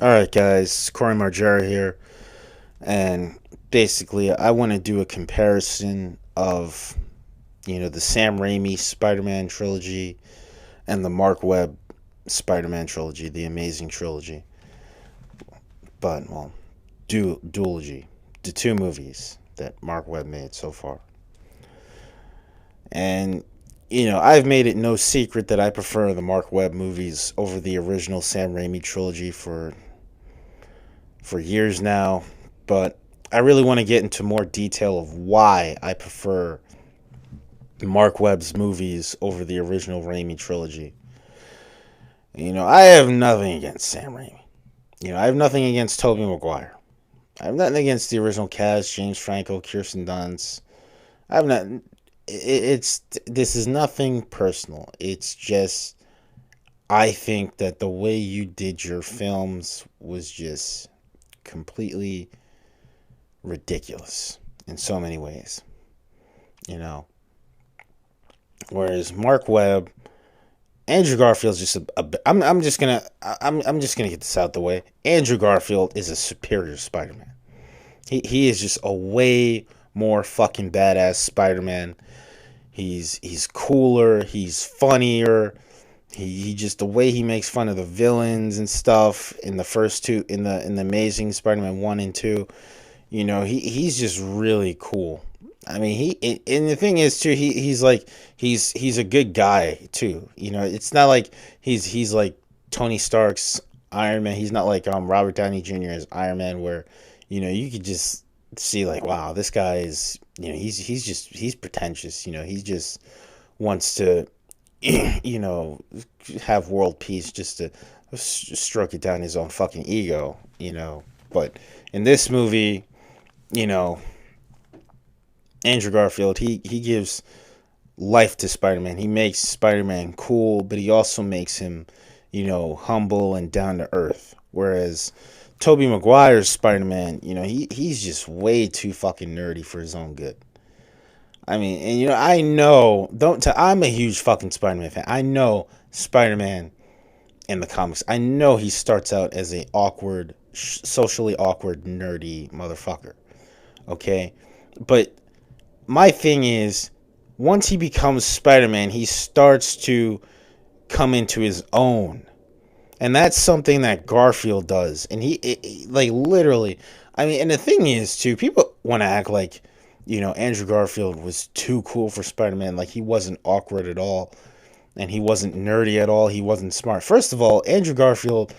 Alright, guys, Corey Margera here, and basically, I want to do a comparison of, the Sam Raimi Spider-Man trilogy and the Mark Webb Spider-Man trilogy, the Amazing Trilogy. But, well, duology, the two movies that Mark Webb made so far. And, I've made it no secret that I prefer the Mark Webb movies over the original Sam Raimi trilogy for years now, but I really want to get into more detail of why I prefer Mark Webb's movies over the original Raimi trilogy. I have nothing against Sam Raimi. I have nothing against Tobey Maguire. I have nothing against the original cast, James Franco, Kirsten Dunst. I have not. This is nothing personal. It's just I think that the way you did your films was just completely ridiculous in so many ways, whereas Mark Webb, Andrew Garfield's just I'm just gonna get this out the way. Andrew Garfield is a superior Spider-Man. He is just a way more fucking badass Spider-Man. He's cooler, he's funnier. He just, the way he makes fun of the villains and stuff in the first two, in the Amazing Spider-Man 1 and 2, he's just really cool. I mean, and the thing is too, he's like, he's a good guy too. It's not like he's like Tony Stark's Iron Man. He's not like Robert Downey Jr. as Iron Man, where you could just see like, wow, this guy is, he's pretentious. He just wants to have world peace just to stroke it down his own fucking ego, But in this movie, Andrew Garfield, he gives life to Spider-Man. He makes Spider-Man cool, but he also makes him, humble and down to earth. Whereas Tobey Maguire's Spider-Man, he's just way too fucking nerdy for his own good. I mean, and I know, I'm a huge fucking Spider-Man fan. I know Spider-Man in the comics. I know he starts out as a awkward, socially awkward, nerdy motherfucker. Okay? But my thing is, once he becomes Spider-Man, he starts to come into his own. And that's something that Garfield does. And like, literally, I mean, and the thing is, too, people want to act like, Andrew Garfield was too cool for Spider-Man. Like, he wasn't awkward at all. And he wasn't nerdy at all. He wasn't smart. First of all, Andrew Garfield,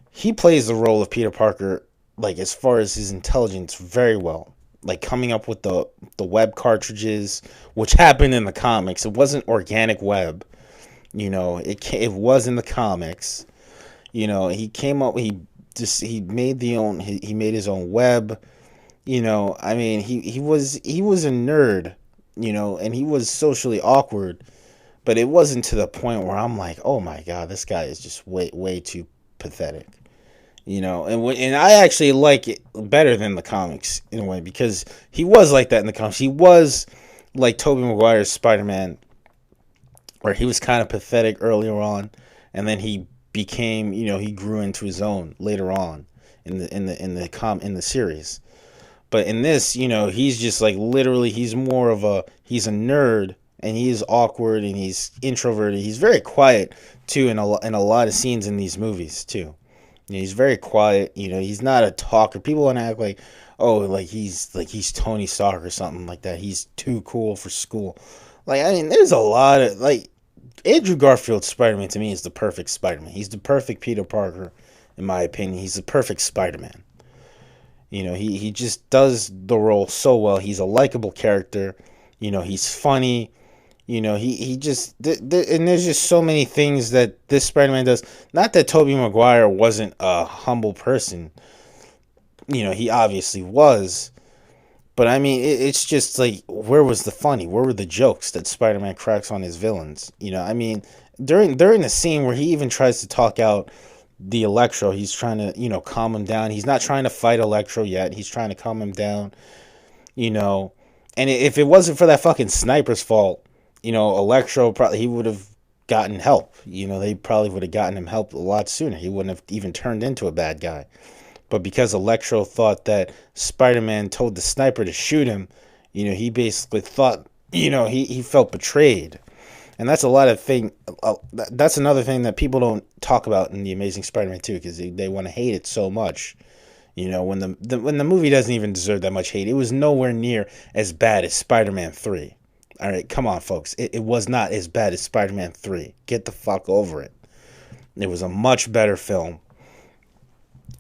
he plays the role of Peter Parker, like, as far as his intelligence, very well. Like, coming up with the web cartridges, which happened in the comics. It wasn't organic web. It was in the comics. He came up, he made he made his own web. I mean, he was a nerd, and he was socially awkward, but it wasn't to the point where I'm like, oh my God, this guy is just way too pathetic, and I actually like it better than the comics in a way, because he was like that in the comics. He was like Tobey Maguire's Spider-Man, where he was kind of pathetic earlier on, and then he became, he grew into his own later on in the series. But in this, he's just like, literally, he's a nerd, and he's awkward, and he's introverted. He's very quiet too in a lot of scenes in these movies too. He's very quiet. He's not a talker. People want to act like, oh, like he's Tony Stark or something like that. He's too cool for school. Like, I mean, there's a lot of, like, Andrew Garfield's Spider-Man to me is the perfect Spider-Man. He's the perfect Peter Parker, in my opinion. He's the perfect Spider-Man. He just does the role so well. He's a likable character. He's funny. He just, and there's just so many things that this Spider-Man does. Not that Tobey Maguire wasn't a humble person. He obviously was. But I mean, it's just like, where was the funny? Where were the jokes that Spider-Man cracks on his villains? I mean, during the scene where he even tries to talk out the Electro, he's trying to, calm him down. He's not trying to fight Electro yet. He's trying to calm him down, And if it wasn't for that fucking sniper's fault, Electro probably, he would have gotten help. They probably would have gotten him help a lot sooner. He wouldn't have even turned into a bad guy. But because Electro thought that Spider-Man told the sniper to shoot him, he basically thought, he felt betrayed. And that's that's another thing that people don't talk about in The Amazing Spider-Man 2, because they want to hate it so much. When the movie doesn't even deserve that much hate. It was nowhere near as bad as Spider-Man 3. All right, come on, folks. It was not as bad as Spider-Man 3. Get the fuck over it. It was a much better film.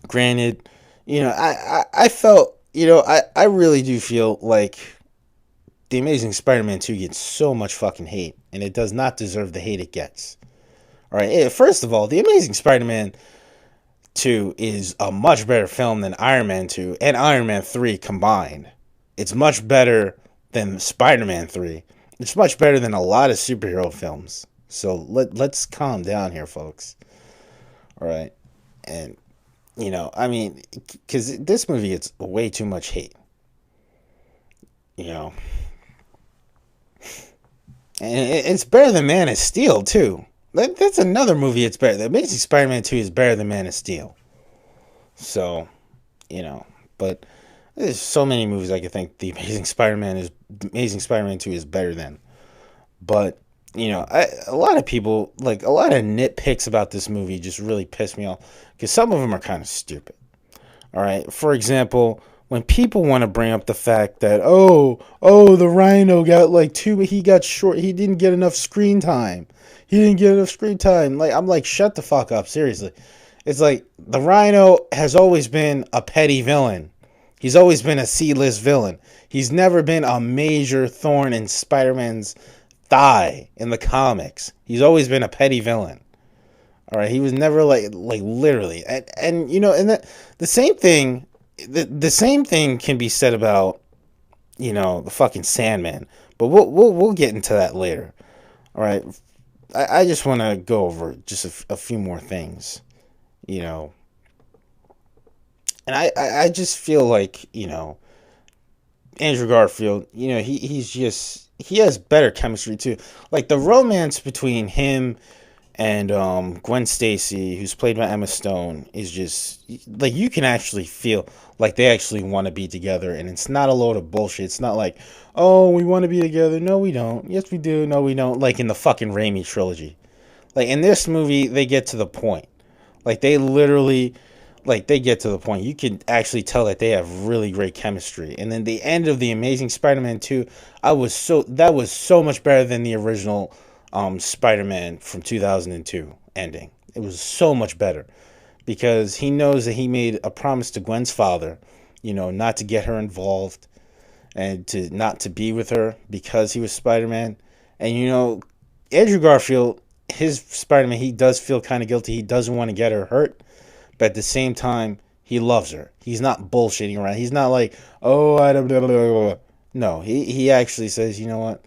Granted, I felt, I really do feel like The Amazing Spider-Man 2 gets so much fucking hate, and it does not deserve the hate it gets. All right, first of all, The Amazing Spider-Man 2 is a much better film than Iron Man 2 and Iron Man 3 combined. It's much better than Spider-Man 3. It's much better than a lot of superhero films. So let's calm down here, folks. All right, and because this movie gets way too much hate. And it's better than Man of Steel too. That's another movie. It's better. The Amazing Spider-Man 2 is better than Man of Steel. So, but there's so many movies I could think The Amazing Spider-Man 2 is better than. But a lot of people, like, a lot of nitpicks about this movie just really piss me off, because some of them are kind of stupid. All right, for example, when people want to bring up the fact that the Rhino got he got short, he didn't get enough screen time. Like, I'm like, shut the fuck up, seriously. It's like, the Rhino has always been a petty villain. He's always been a C-list villain. He's never been a major thorn in Spider-Man's thigh in the comics. He's always been a petty villain. All right, he was never like literally, and and the same thing, the same thing can be said about the fucking Sandman. But we'll get into that later. All right, I just want to go over just a few more things, and I just feel like Andrew Garfield, he has better chemistry too. Like, the romance between him and Gwen Stacy, who's played by Emma Stone, is just like, you can actually feel like they actually want to be together, and it's not a load of bullshit. It's not like, oh, we want to be together. No, we don't. Yes, we do. No, we don't. Like in the fucking Raimi trilogy. Like, in this movie, they get to the point. Like, they literally, they get to the point. You can actually tell that they have really great chemistry. And then the end of The Amazing Spider-Man 2, that was so much better than the original Spider-Man from 2002 ending. It was so much better, because he knows that he made a promise to Gwen's father, not to get her involved and to not to be with her because he was Spider-Man. And Andrew Garfield, his Spider-Man, he does feel kind of guilty. He doesn't want to get her hurt, but at the same time, he loves her. He's not bullshitting around. He's not like, oh, I don't blah, blah, blah. No, he actually says, you know what?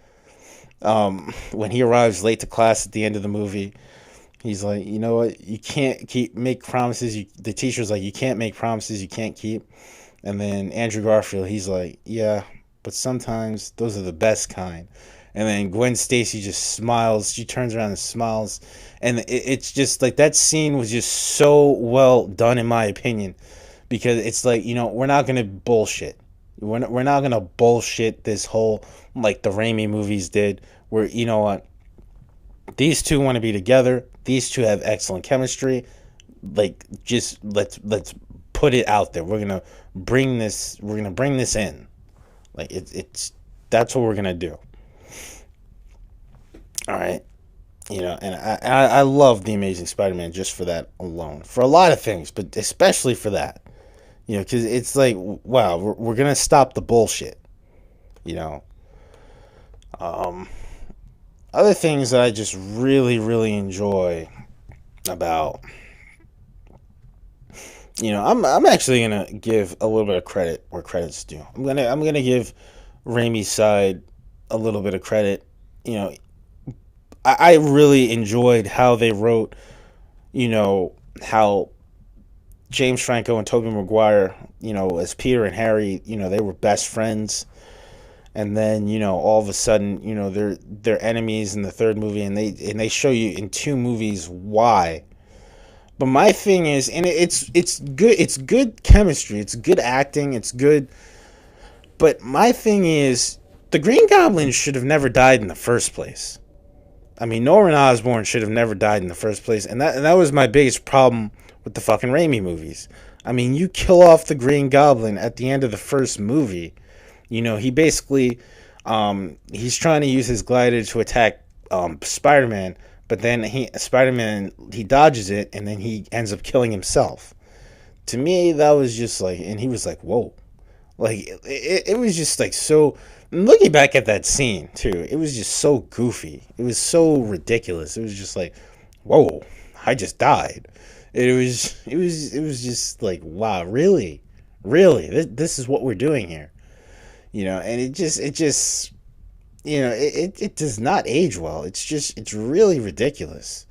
When he arrives late to class at the end of the movie, he's like, you know what? You can't make promises. The teacher's like, you can't make promises you can't keep. And then Andrew Garfield, he's like, yeah, but sometimes those are the best kind. And then Gwen Stacy just smiles. She turns around and smiles. And it's just like, that scene was just so well done, in my opinion, because it's like, we're not going to bullshit. We're not going to bullshit this whole, like the Raimi movies did, where, what? These two want to be together. These two have excellent chemistry. Like, just let's put it out there. We're going to bring this in. Like, that's what we're going to do. All right. And I love The Amazing Spider-Man just for that alone. For a lot of things, but especially for that. Because it's like, wow, we're going to stop the bullshit. Other things that I just really, really enjoy about, I'm actually going to give a little bit of credit where credit's due. I'm going to give Raimi's side a little bit of credit. I really enjoyed how they wrote, how James Franco and Tobey Maguire, as Peter and Harry, they were best friends. and then, you know, all of a sudden, you know, they're enemies in the third movie, and they show you in 2 movies why. But my thing is, and it's good chemistry, it's good acting, it's good. But my thing is, the Green Goblin should have never died in the first place. I mean, Norman Osborn should have never died in the first place, and that was my biggest problem with the fucking Raimi movies. I mean, you kill off the Green Goblin at the end of the first movie. You know, he basically, he's trying to use his glider to attack Spider-Man, but then Spider-Man dodges it, and then he ends up killing himself. To me, that was just like, and he was like, whoa. Like, it was just like so. Looking back at that scene too, it was just so goofy. It was so ridiculous. It was just like, whoa, I just died. It was just like, wow, really, this is what we're doing here, you know. And it just, you know, it does not age well. It's really ridiculous.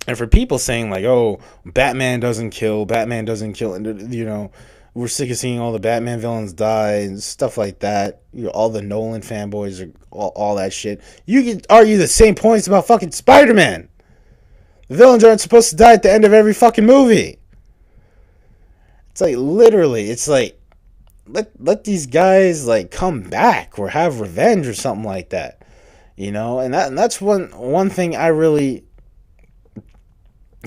And for people saying like, oh, Batman doesn't kill, and you know, we're sick of seeing all the Batman villains die and stuff like that. You know, all the Nolan fanboys are all that shit. You can argue the same points about fucking Spider-Man. The villains aren't supposed to die at the end of every fucking movie. It's like, literally, it's like, let these guys like come back or have revenge or something like that. You know, and that's one thing I really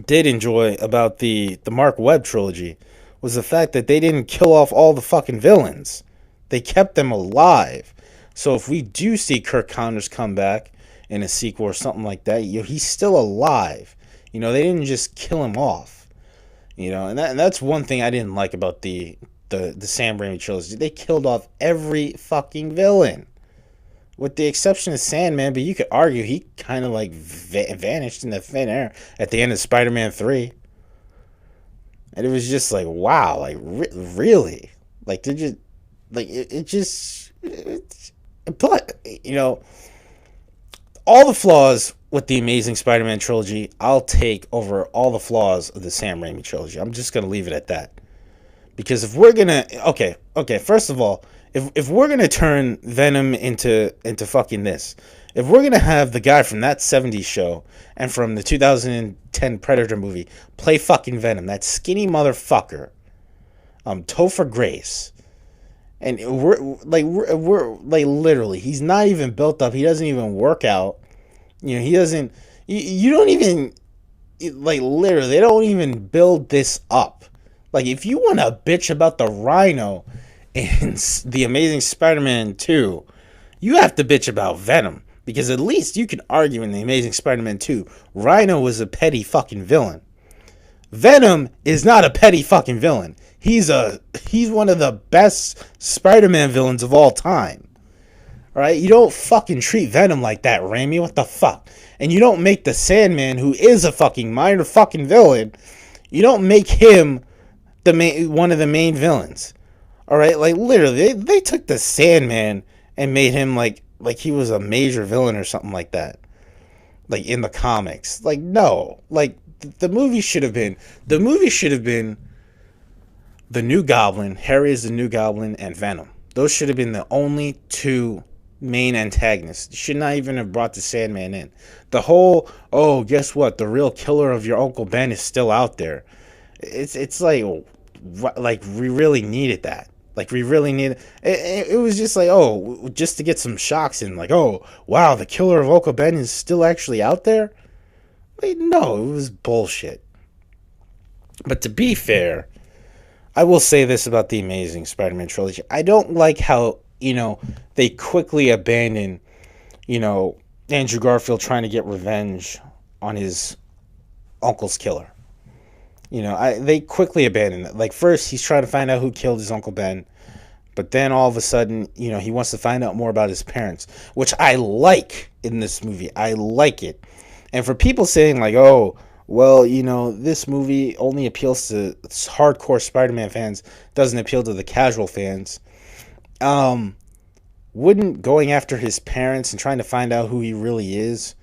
did enjoy about the Mark Webb trilogy, was the fact that they didn't kill off all the fucking villains. They kept them alive. So if we do see Kirk Connors come back in a sequel or something like that, you know, he's still alive. You know, they didn't just kill him off. You know, and that's one thing I didn't like about the Sam Raimi trilogy. They killed off every fucking villain, with the exception of Sandman. But you could argue he kind of like vanished in the thin air at the end of Spider-Man 3. And it was just like, wow, like, really? Like, did you, like, but, you know, all the flaws with the Amazing Spider-Man trilogy, I'll take over all the flaws of the Sam Raimi trilogy. I'm just going to leave it at that. Because if we're going to, okay, first of all, if we're going to turn Venom into fucking this, if we're going to have the guy from that 70s show and from the 2010 Predator movie play fucking Venom, that skinny motherfucker, Topher Grace, and we're like literally, he's not even built up. He doesn't even work out. You know, he doesn't, you don't even, like, literally, they don't even build this up. Like, if you want to bitch about the Rhino in The Amazing Spider-Man 2, you have to bitch about Venom. Because at least you can argue in The Amazing Spider-Man 2, Rhino was a petty fucking villain. Venom is not a petty fucking villain. He's one of the best Spider-Man villains of all time. Alright? You don't fucking treat Venom like that, Raimi. What the fuck? And you don't make the Sandman, who is a fucking minor fucking villain, you don't make him one of the main villains. Alright? Like, literally, they took the Sandman and made him like he was a major villain or something like that. Like, in the comics. Like, no. Like, the movie should have been the New Goblin, Harry is the New Goblin, and Venom. Those should have been the only 2 main antagonists. You should not even have brought the Sandman in. The whole, oh, guess what? The real killer of your Uncle Ben is still out there. It's like we really needed that. Like, we really needed it was just like, oh, just to get some shocks in, like, oh, wow, the killer of Uncle Ben is still actually out there? Like, no, it was bullshit. But to be fair, I will say this about the Amazing Spider-Man trilogy. I don't like how, you know, they quickly abandon, you know, Andrew Garfield trying to get revenge on his uncle's killer. You know, they quickly abandon it. Like, first, he's trying to find out who killed his Uncle Ben. But then, all of a sudden, you know, he wants to find out more about his parents. Which I like in this movie. I like it. And for people saying, like, oh, well, you know, this movie only appeals to hardcore Spider-Man fans, doesn't appeal to the casual fans. Wouldn't going after his parents and trying to find out who he really is,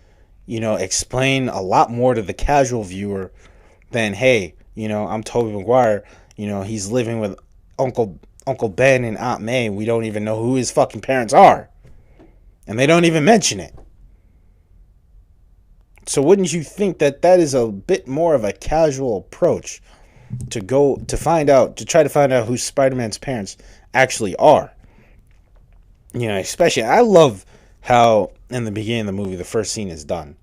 you know, explain a lot more to the casual viewer than, hey, you know, I'm Tobey Maguire, you know, he's living with Uncle Uncle Ben and Aunt May, we don't even know who his fucking parents are. And they don't even mention it. So wouldn't you think that that is a bit more of a casual approach to try to find out who Spider-Man's parents actually are? Especially, I love how in the beginning of the movie, the first scene is done.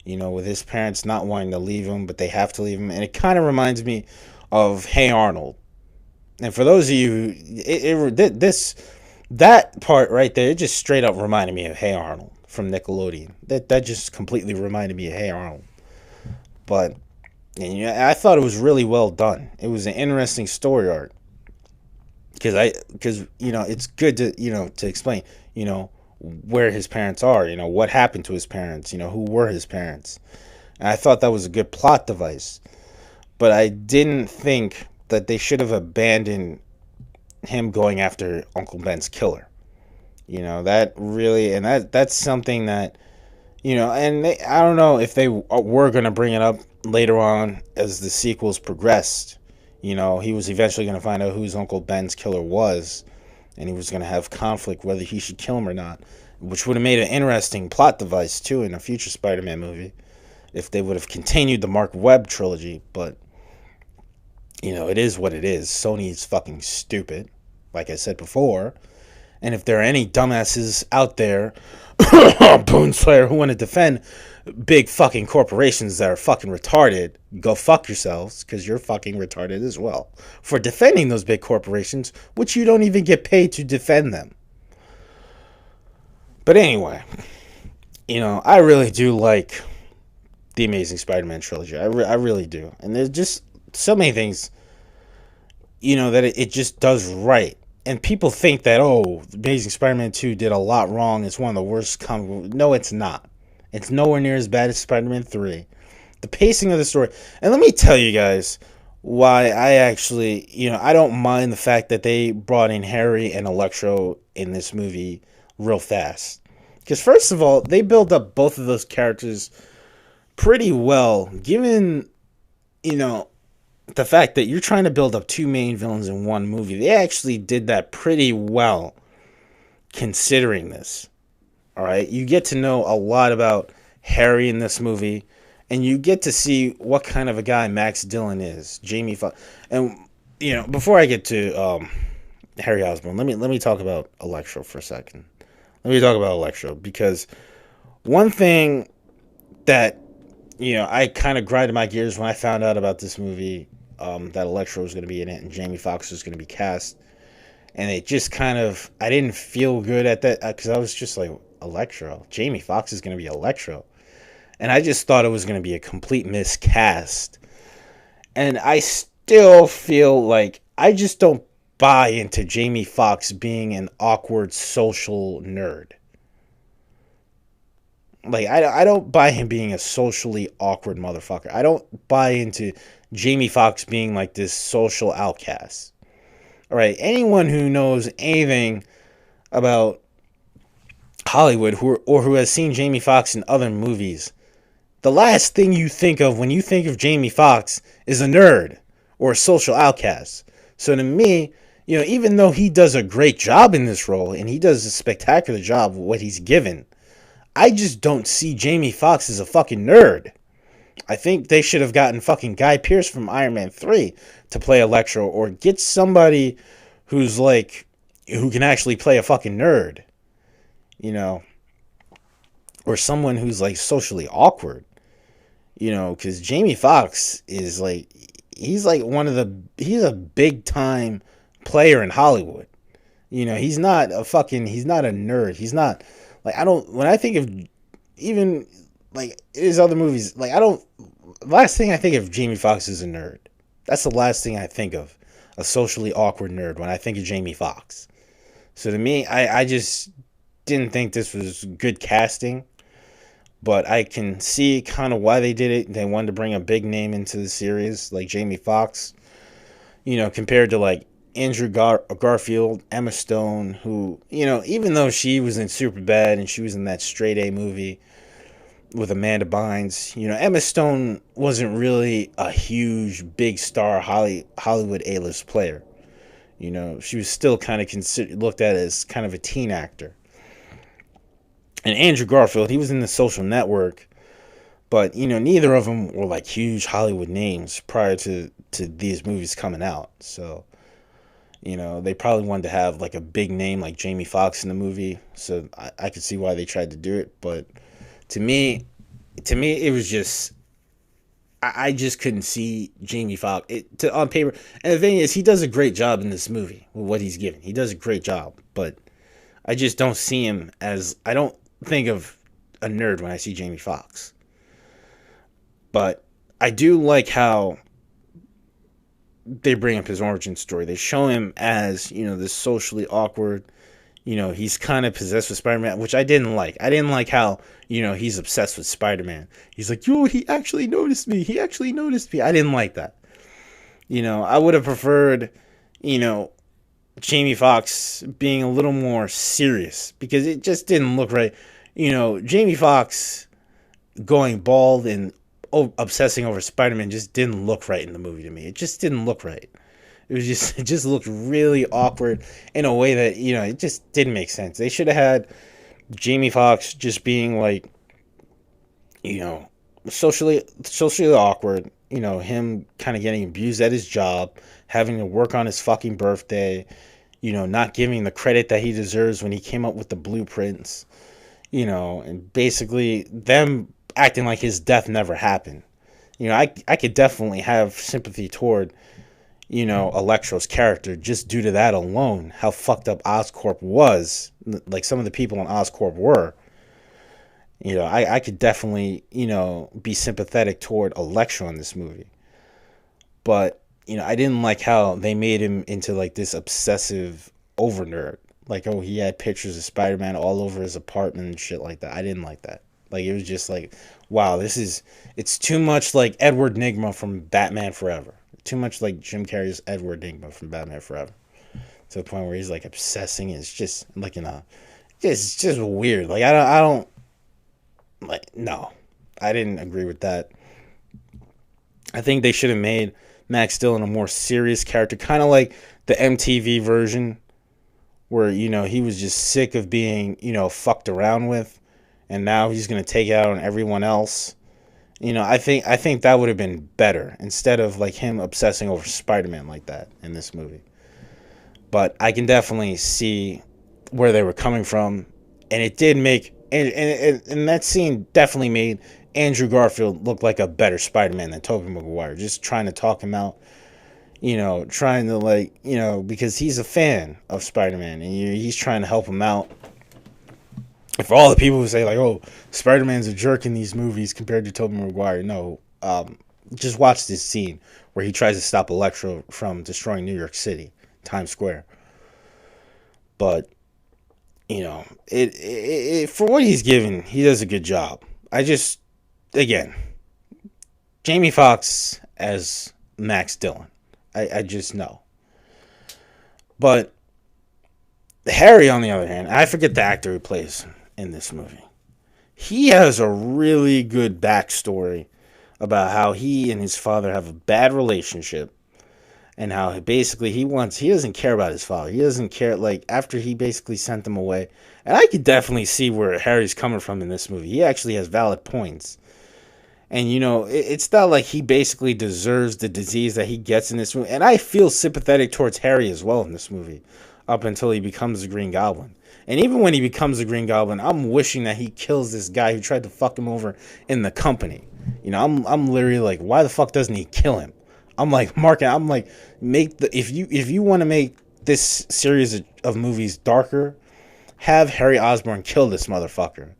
With his parents not wanting to leave him, but they have to leave him. And it kind of reminds me of Hey Arnold. And for those of you, that part right there, it just straight up reminded me of Hey Arnold from Nickelodeon. That just completely reminded me of Hey Arnold. But I thought it was really well done. It was an interesting story arc. Because it's good to explain, where his parents are, what happened to his parents, who were his parents. And I thought that was a good plot device. But I didn't think that they should have abandoned him going after Uncle Ben's killer. That really, and that's something that, and I don't know if they were going to bring it up later on as the sequels progressed. He was eventually going to find out whose Uncle Ben's killer was, and he was going to have conflict whether he should kill him or not, which would have made an interesting plot device, too, in a future Spider-Man movie, if they would have continued the Mark Webb trilogy. But, it is what it is. Sony is fucking stupid, like I said before. And if there are any dumbasses out there, Boonslayer, who want to defend big fucking corporations that are fucking retarded, go fuck yourselves, because you're fucking retarded as well for defending those big corporations, which you don't even get paid to defend them. But anyway, I really do like the Amazing Spider-Man trilogy. I really do. And there's just so many things, that it just does right. And people think that, Amazing Spider-Man 2 did a lot wrong. It's one of the worst comic. No, it's not. It's nowhere near as bad as Spider-Man 3. The pacing of the story. And let me tell you guys why I actually, I don't mind the fact that they brought in Harry and Electro in this movie real fast. Because first of all, they build up both of those characters pretty well, given, the fact that you're trying to build up two main villains in one movie. They actually did that pretty well, considering this. All right, you get to know a lot about Harry in this movie, and you get to see what kind of a guy Max Dillon is. Jamie Foxx, and before I get to Harry Osborn, let me talk about Electro for a second. Let me talk about Electro, because one thing that I kind of grinded my gears when I found out about this movie, that Electro was going to be in it and Jamie Foxx was going to be cast, and it just kind of, I didn't feel good at that, because I was just like, Electro, Jamie Foxx is going to be Electro, and I just thought it was going to be a complete miscast. And I still feel like I just don't buy into Jamie Foxx being an awkward social nerd. Like, I don't buy him being a socially awkward motherfucker. I don't buy into Jamie Foxx being like this social outcast. All right, anyone who knows anything about Hollywood who has seen Jamie Foxx in other movies, the last thing you think of when you think of Jamie Foxx is a nerd or a social outcast. So to me, even though he does a great job in this role, and he does a spectacular job with what he's given, I just don't see Jamie Foxx as a fucking nerd. I think they should have gotten fucking Guy Pearce from Iron Man 3 to play Electro, or get somebody who can actually play a fucking nerd. Or someone who's like socially awkward. Because Jamie Foxx is like, he's a big time player in Hollywood. He's not a nerd. He's not, like, when I think of even like his other movies, like, last thing I think of Jamie Foxx is a nerd. That's the last thing I think of, a socially awkward nerd, when I think of Jamie Foxx. So to me, I just didn't think this was good casting, but I can see kind of why they did it. They wanted to bring a big name into the series, like Jamie Foxx, compared to like Andrew Garfield, Emma Stone, who, even though she was in Superbad and she was in that Straight A movie with Amanda Bynes, Emma Stone wasn't really a huge, big star Hollywood A-list player. She was still kind of looked at as kind of a teen actor. And Andrew Garfield, he was in The Social Network, but neither of them were like huge Hollywood names prior to these movies coming out. So they probably wanted to have like a big name like Jamie Foxx in the movie. So I could see why they tried to do it. But to me, it was just, I just couldn't see Jamie Foxx on paper. And the thing is, he does a great job in this movie with what he's given. He does a great job, but I just don't see him as, I don't think of a nerd when I see Jamie Foxx. But I do like how they bring up his origin story. They show him as, this socially awkward, he's kind of possessed with Spider-Man, which I didn't like. I didn't like how, he's obsessed with Spider-Man. He's like, yo, he actually noticed me. He actually noticed me. I didn't like that. I would have preferred, Jamie Foxx being a little more serious, because it just didn't look right. Jamie Foxx going bald and obsessing over Spider-Man just didn't look right in the movie to me. It just didn't look right. It just looked really awkward in a way that, it just didn't make sense. They should have had Jamie Foxx just being like, socially awkward, him kind of getting abused at his job, having to work on his fucking birthday, not giving the credit that he deserves when he came up with the blueprints, and basically them acting like his death never happened. I could definitely have sympathy toward, Electro's character just due to that alone, how fucked up Oscorp was, like some of the people in Oscorp were. I could definitely, be sympathetic toward Electro in this movie. But, I didn't like how they made him into like this obsessive over nerd. Like, oh, he had pictures of Spider-Man all over his apartment and shit like that. I didn't like that. Like, it was just like, wow, it's too much like Edward Nygma from Batman Forever. Too much like Jim Carrey's Edward Nygma from Batman Forever. To the point where he's like obsessing. It's just like, it's just weird. Like, I don't, like, no. I didn't agree with that. I think they should have made Max Dillon a more serious character. Kind of like the MTV version where, he was just sick of being, fucked around with. And now he's going to take it out on everyone else. I think that would have been better instead of like him obsessing over Spider-Man like that in this movie. But I can definitely see where they were coming from, and it did make and that scene definitely made Andrew Garfield look like a better Spider-Man than Tobey Maguire. Just trying to talk him out, trying to like, because he's a fan of Spider-Man and he's trying to help him out. And for all the people who say like, oh, Spider-Man's a jerk in these movies compared to Tobey Maguire, no. Just watch this scene where he tries to stop Electro from destroying New York City, Times Square. But, it for what he's given, he does a good job. Again, Jamie Foxx as Max Dillon. I just know. But Harry, on the other hand, I forget the actor who plays in this movie. He has a really good backstory about how he and his father have a bad relationship, and how basically he doesn't care about his father. He doesn't care, like, after he basically sent him away. And I could definitely see where Harry's coming from in this movie. He actually has valid points. And, it's not like he basically deserves the disease that he gets in this movie. And I feel sympathetic towards Harry as well in this movie, up until he becomes the Green Goblin. And even when he becomes the Green Goblin, I'm wishing that he kills this guy who tried to fuck him over in the company. I'm literally like, why the fuck doesn't he kill him? I'm like, if you want to make this series of movies darker, have Harry Osborn kill this motherfucker.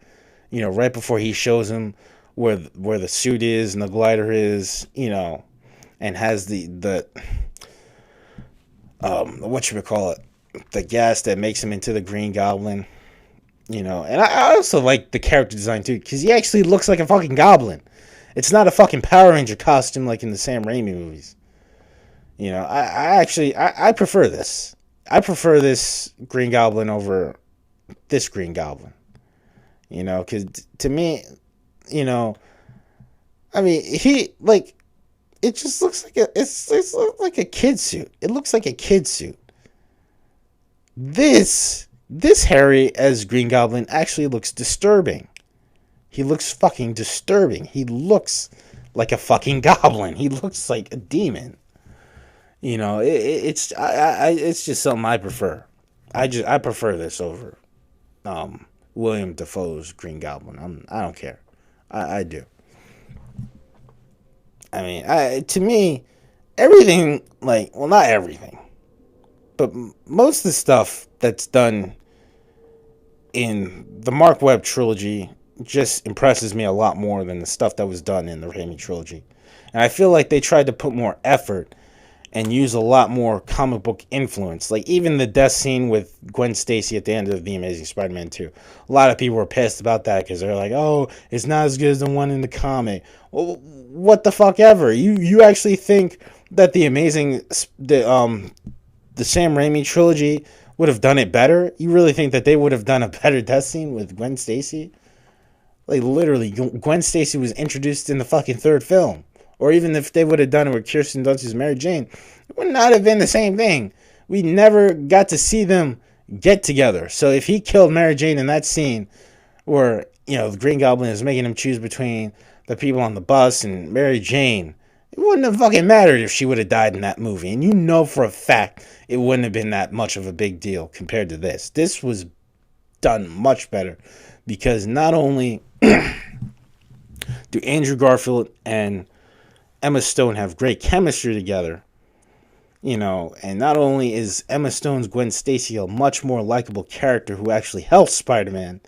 Right before he shows him where the suit is and the glider is, and has the the gas that makes him into the Green Goblin. And I also like the character design too, because he actually looks like a fucking goblin. It's not a fucking Power Ranger costume like in the Sam Raimi movies. I prefer this. I prefer this Green Goblin over this Green Goblin. Because to me, he, like, it just looks like it's like a kid suit. It looks like a kid suit. This Harry as Green Goblin actually looks disturbing. He looks fucking disturbing. He looks like a fucking goblin. He looks like a demon. You know, it's just something I prefer. I prefer this over William Dafoe's Green Goblin. I don't care. I do. I mean, to me, everything, like, well, not everything, but most of the stuff that's done in the Mark Webb trilogy just impresses me a lot more than the stuff that was done in the Raimi trilogy. And I feel like they tried to put more effort and use a lot more comic book influence. Like, even the death scene with Gwen Stacy at the end of The Amazing Spider-Man 2. A lot of people were pissed about that because they're like, oh, it's not as good as the one in the comic. Well, what the fuck ever? You actually think that the Sam Raimi trilogy would have done it better? You really think that they would have done a better death scene with Gwen Stacy? Like, literally, Gwen Stacy was introduced in the fucking third film. Or even if they would have done it with Kirsten Dunst's Mary Jane, it would not have been the same thing. We never got to see them get together. So if he killed Mary Jane in that scene where, you know, the Green Goblin is making him choose between the people on the bus and Mary Jane, it wouldn't have fucking mattered if she would have died in that movie. And you know for a fact it wouldn't have been that much of a big deal compared to this. This was done much better because not only do Andrew Garfield and Emma Stone have great chemistry together, you know, and not only is Emma Stone's Gwen Stacy a much more likable character who actually helps Spider-Man,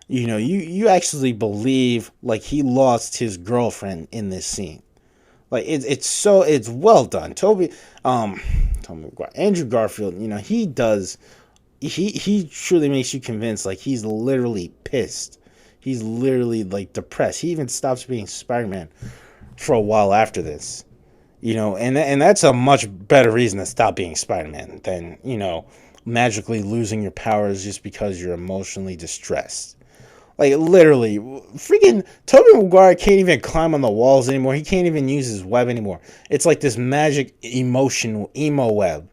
you know, you actually believe like he lost his girlfriend in this scene. Like, it's well done. Andrew Garfield, you know, he truly makes you convinced like he's literally pissed. He's literally like depressed. He even stops being Spider-Man for a while after this, you know, and that's a much better reason to stop being Spider-Man than, you know, magically losing your powers just because you're emotionally distressed. Like, literally, freaking Tobey Maguire can't even climb on the walls anymore. He can't even use his web anymore. It's like this magic emo web.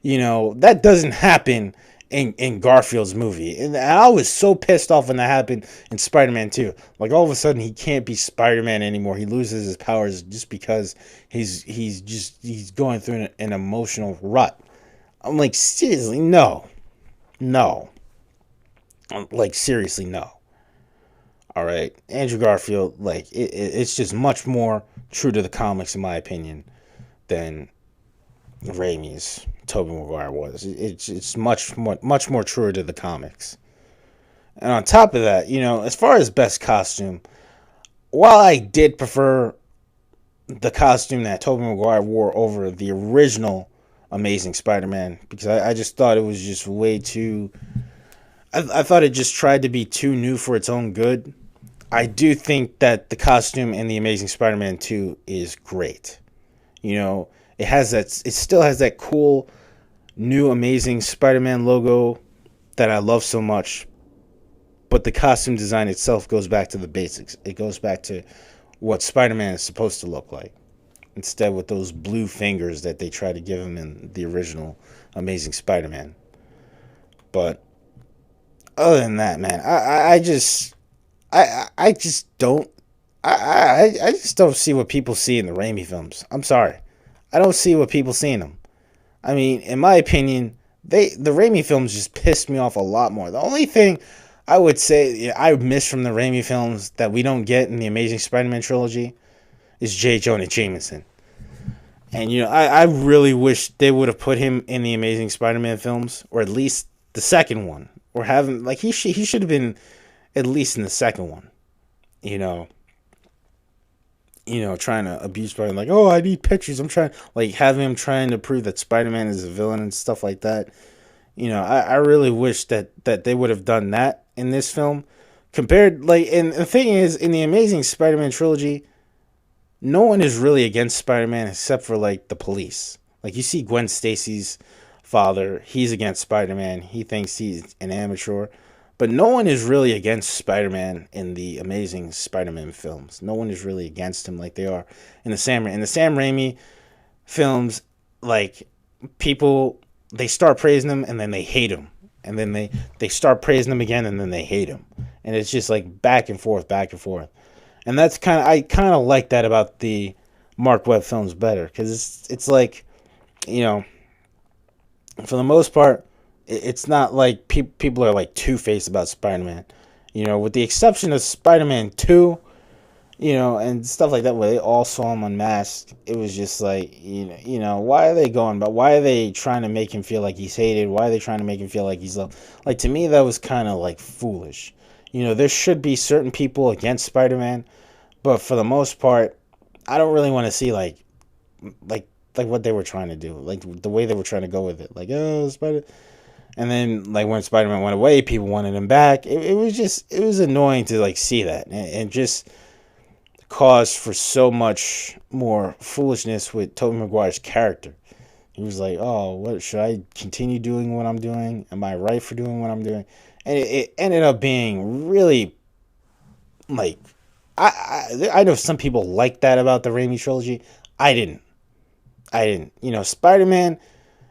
You know, that doesn't happen in Garfield's movie. And I was so pissed off when that happened in Spider-Man 2. Like, all of a sudden, he can't be Spider-Man anymore. He loses his powers just because he's going through an emotional rut. I'm like, seriously, no. No. Like, seriously, no. All right. Andrew Garfield, like, it's just much more true to the comics, in my opinion, than Raimi's Tobey Maguire was. It's much more truer to the comics. And on top of that, you know, as far as best costume, while I did prefer the costume that Tobey Maguire wore over the original Amazing Spider-Man, because I just thought it was just way too... I thought it just tried to be too new for its own good. I do think that the costume in The Amazing Spider-Man 2 is great. You know, it still has that cool new Amazing Spider-Man logo that I love so much. But the costume design itself goes back to the basics. It goes back to what Spider-Man is supposed to look like. Instead with those blue fingers that they try to give him in the original Amazing Spider-Man. But other than that, man, I just don't see what people see in the Raimi films. I'm sorry. I don't see what people see in them. I mean, in my opinion, the Raimi films just pissed me off a lot more. The only thing I would say I miss from the Raimi films that we don't get in the Amazing Spider-Man trilogy is J. Jonah Jameson. And, you know, I really wish they would have put him in the Amazing Spider-Man films, or at least the second one. Or have him, like, he should have been at least in the second one. You know, trying to abuse Spider-Man, like, oh, I need pictures. I'm trying, like, having him trying to prove that Spider-Man is a villain and stuff like that. You know, I really wish that they would have done that in this film. Compared, like, and the thing is, in the Amazing Spider-Man trilogy, no one is really against Spider-Man except for, like, the police. Like, you see Gwen Stacy's father, he's against Spider-Man. He thinks he's an amateur. But no one is really against Spider-Man in the Amazing Spider-Man films. No one is really against him like they are in the Sam Raimi films. Like, people they start praising him and then they hate him, and then they start praising him again and then they hate him, and it's just like back and forth, and that's I kind of like that about the Mark Webb films better, because it's like, you know, for the most part, it's not like people are like two-faced about Spider-Man, you know, with the exception of Spider-Man 2, you know, and stuff like that, where they all saw him unmasked. It was just like, you know, why are they going, but why are they trying to make him feel like he's hated? Why are they trying to make him feel like he's loved? Like, to me, that was kind of like foolish. You know, there should be certain people against Spider-Man, but for the most part, I don't really want to see like what they were trying to do, like the way they were trying to go with it, like, oh, Spider. And then, like, when Spider-Man went away, people wanted him back. It was annoying to like see that, and just caused for so much more foolishness with Tobey Maguire's character. He was like, oh, what, should I continue doing what I'm doing? Am I right for doing what I'm doing? And it ended up being really, like, I know some people like that about the Raimi trilogy. I didn't. You know, Spider-Man,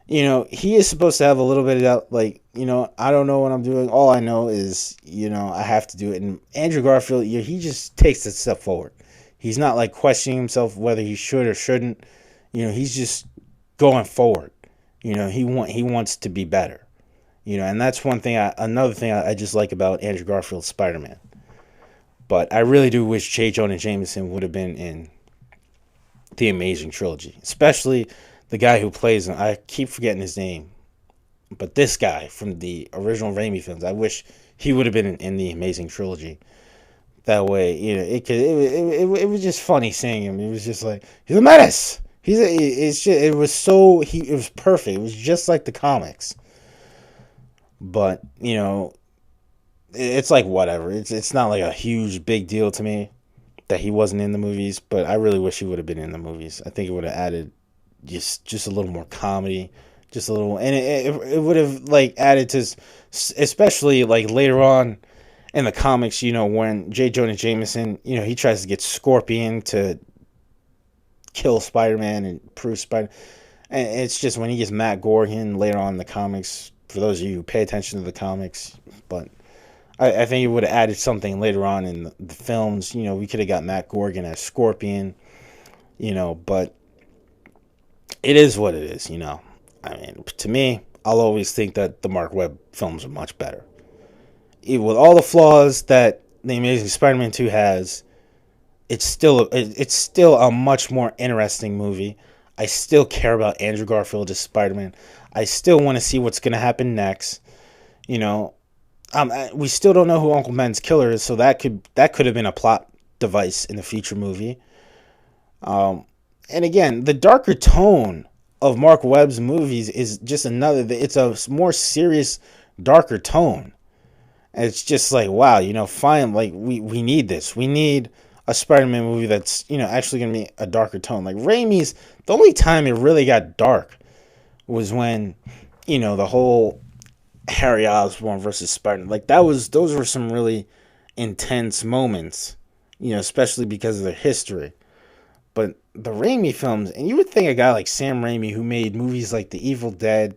you know, he is supposed to have a little bit of that, like, you know, I don't know what I'm doing. All I know is, you know, I have to do it. And Andrew Garfield, he just takes a step forward. He's not like questioning himself whether he should or shouldn't. You know, he's just going forward. You know, he wants to be better. You know, and that's another thing I just like about Andrew Garfield's Spider-Man. But I really do wish J. Jonah Jameson would have been in the Amazing Trilogy, especially the guy who plays him. I keep forgetting his name, but this guy from the original Raimi films, I wish he would have been in the Amazing Trilogy. That way, you know, it was just funny seeing him. It was just like, he's a menace. It was perfect. It was just like the comics. But, you know, it's like whatever. It's not like a huge big deal to me that he wasn't in the movies, but I really wish he would have been in the movies. I think it would have added just a little more comedy, just a little, and it would have like added to, especially like later on in the comics, you know, when J. Jonah Jameson, you know, he tries to get Scorpion to kill Spider-Man and prove Spider, and it's just when he gets Matt Gorgon later on in the comics. For those of you who pay attention to the comics, but I think it would have added something later on in the films. You know, we could have got Matt Gorgon as Scorpion, you know, but it is what it is, you know. I mean, to me, I'll always think that the Mark Webb films are much better. Even with all the flaws that The Amazing Spider-Man 2 has, it's still a much more interesting movie. I still care about Andrew Garfield as Spider-Man. I still want to see what's going to happen next. You know, we still don't know who Uncle Ben's killer is, so that could have been a plot device in the future movie. And again, the darker tone of Mark Webb's movies is just it's a more serious, darker tone. And it's just like, wow, you know, fine, like, we need this. We need a Spider-Man movie that's, you know, actually going to be a darker tone. Like, Raimi's, the only time it really got dark was when, you know, the whole Harry Osborn versus Spider-Man, like, those were some really intense moments, you know, especially because of their history. But the Raimi films, and you would think a guy like Sam Raimi, who made movies like The Evil Dead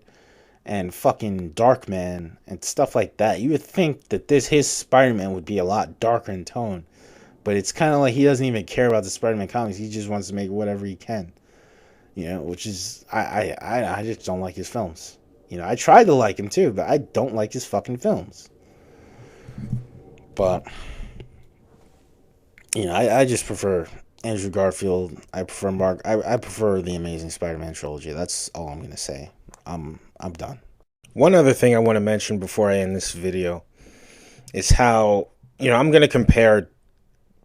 and fucking Darkman and stuff like that, you would think that his Spider-Man would be a lot darker in tone. But it's kind of like he doesn't even care about the Spider-Man comics. He just wants to make whatever he can. You know, which is, I just don't like his films. You know, I tried to like him too, but I don't like his fucking films. But, you know, I just prefer Andrew Garfield. I prefer I prefer the Amazing Spider-Man trilogy. That's all I'm going to say. I'm done. One other thing I want to mention before I end this video is how, you know, I'm going to compare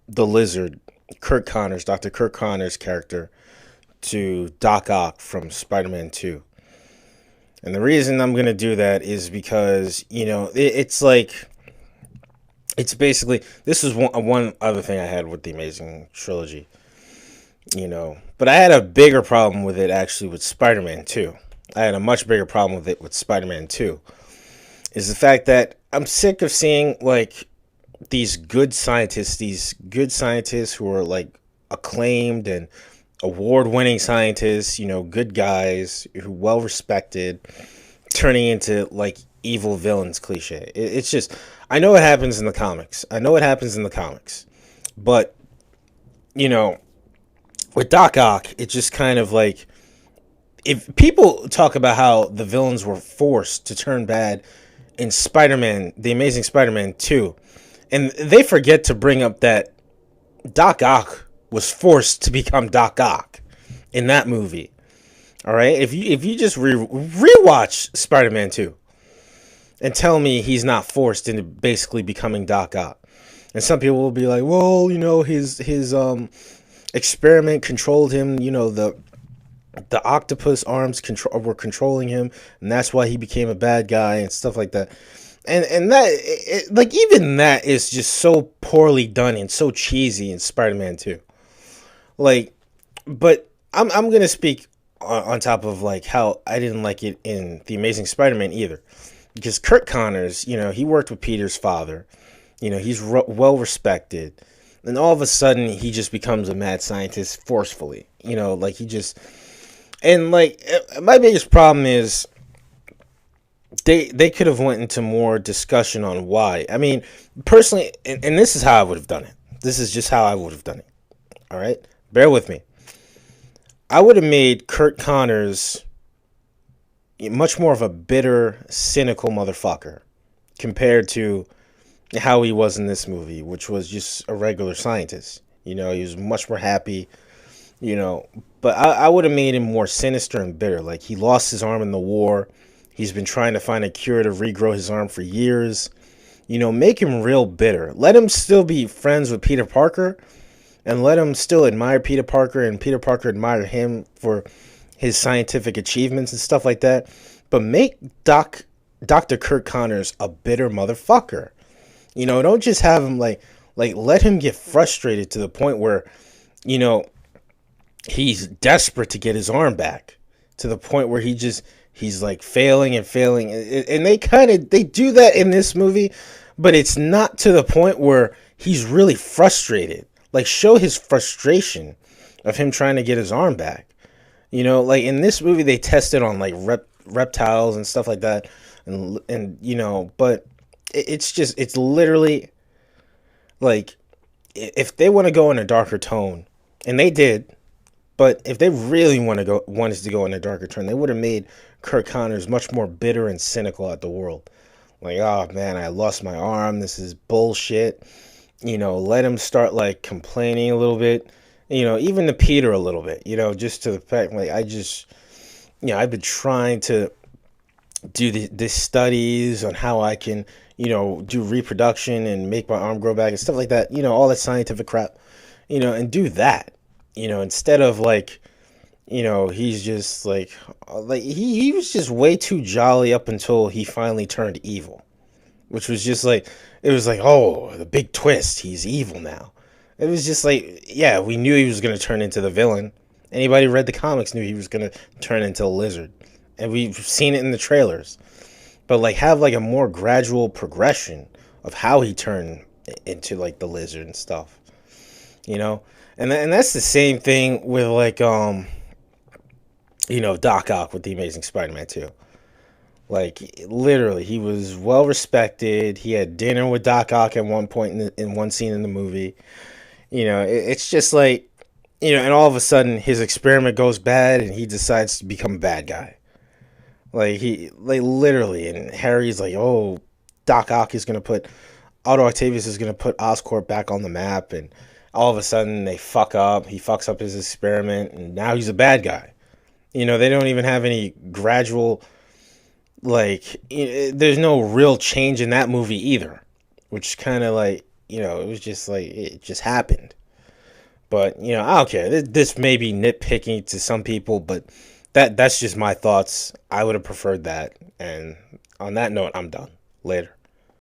the Lizard, Dr. Kirk Connor's character, to Doc Ock from Spider-Man 2. And the reason I'm going to do that is because, you know, it's basically, this is one other thing I had with the Amazing Trilogy, you know, but I had a bigger problem with it actually with Spider-Man 2. I had a much bigger problem with it with Spider-Man 2, is the fact that I'm sick of seeing, like, these good scientists who are, like, acclaimed and award-winning scientists, you know, good guys, who well respected, turning into like evil villains cliche. It's just, I know what happens in the comics. But you know, with Doc Ock, it's just kind of like, if people talk about how the villains were forced to turn bad in Spider-Man, the Amazing Spider-Man 2, and they forget to bring up that Doc Ock was forced to become Doc Ock in that movie. All right, if you just rewatch Spider-Man 2 and tell me he's not forced into basically becoming Doc Ock, and some people will be like, well, you know, his experiment controlled him. You know, the octopus arms were controlling him, and that's why he became a bad guy and stuff like that. And that, like, even that is just so poorly done and so cheesy in Spider-Man 2. Like, but I'm gonna speak on top of like how I didn't like it in The Amazing Spider-Man either, because Kurt Connors, you know, he worked with Peter's father, you know, he's well respected, and all of a sudden he just becomes a mad scientist forcefully, you know, like he just, and like my biggest problem is they could have went into more discussion on why. I mean, personally, and this is how I would have done it. This is just how I would have done it. All right, bear with me. I would have made Kurt Connors much more of a bitter, cynical motherfucker compared to how he was in this movie, which was just a regular scientist. You know, he was much more happy, you know, but I would have made him more sinister and bitter. Like, he lost his arm in the war. He's been trying to find a cure to regrow his arm for years. You know, make him real bitter. Let him still be friends with Peter Parker, and let him still admire Peter Parker, and Peter Parker admire him for his scientific achievements and stuff like that. But make Dr. Kurt Connors a bitter motherfucker. You know, don't just have him like let him get frustrated to the point where, you know, he's desperate to get his arm back, to the point where he's like failing and failing. And they do that in this movie, but it's not to the point where he's really frustrated. Like, show his frustration of him trying to get his arm back. You know, like in this movie, they tested on like reptiles and stuff like that. And you know, but it's literally like, if they want to go in a darker tone, and they did, but if they really wanted to go in a darker tone, they would have made Kurt Connors much more bitter and cynical at the world. Like, oh man, I lost my arm. This is bullshit. You know, let him start like complaining a little bit, you know, even to Peter a little bit, you know, just to the fact, like, I've been trying to do the studies on how I can, you know, do reproduction and make my arm grow back and stuff like that, you know, all that scientific crap, you know, and do that, you know, instead of like, you know, he's just like he was just way too jolly up until he finally turned evil, which was just like, it was like, oh, the big twist, he's evil now. It was just like, yeah, we knew he was going to turn into the villain. Anybody who read the comics knew he was going to turn into a lizard. And we've seen it in the trailers. But like, have like a more gradual progression of how he turned into like the lizard and stuff. You know? And that's the same thing with like, you know, Doc Ock with The Amazing Spider-Man 2. Like, literally, he was well respected. He had dinner with Doc Ock at one point in one scene in the movie. You know, it's just like, you know, and all of a sudden his experiment goes bad and he decides to become a bad guy. Like, literally, and Harry's like, oh, Doc Ock is going to put, Otto Octavius is going to put Oscorp back on the map, and all of a sudden they fuck up. He fucks up his experiment, and now he's a bad guy. You know, they don't even have any gradual, like, there's no real change in that movie either, which kind of like, you know, it was just like, it just happened. But, you know, I don't care. This may be nitpicking to some people, but that's just my thoughts. I would have preferred that. And on that note, I'm done. Later.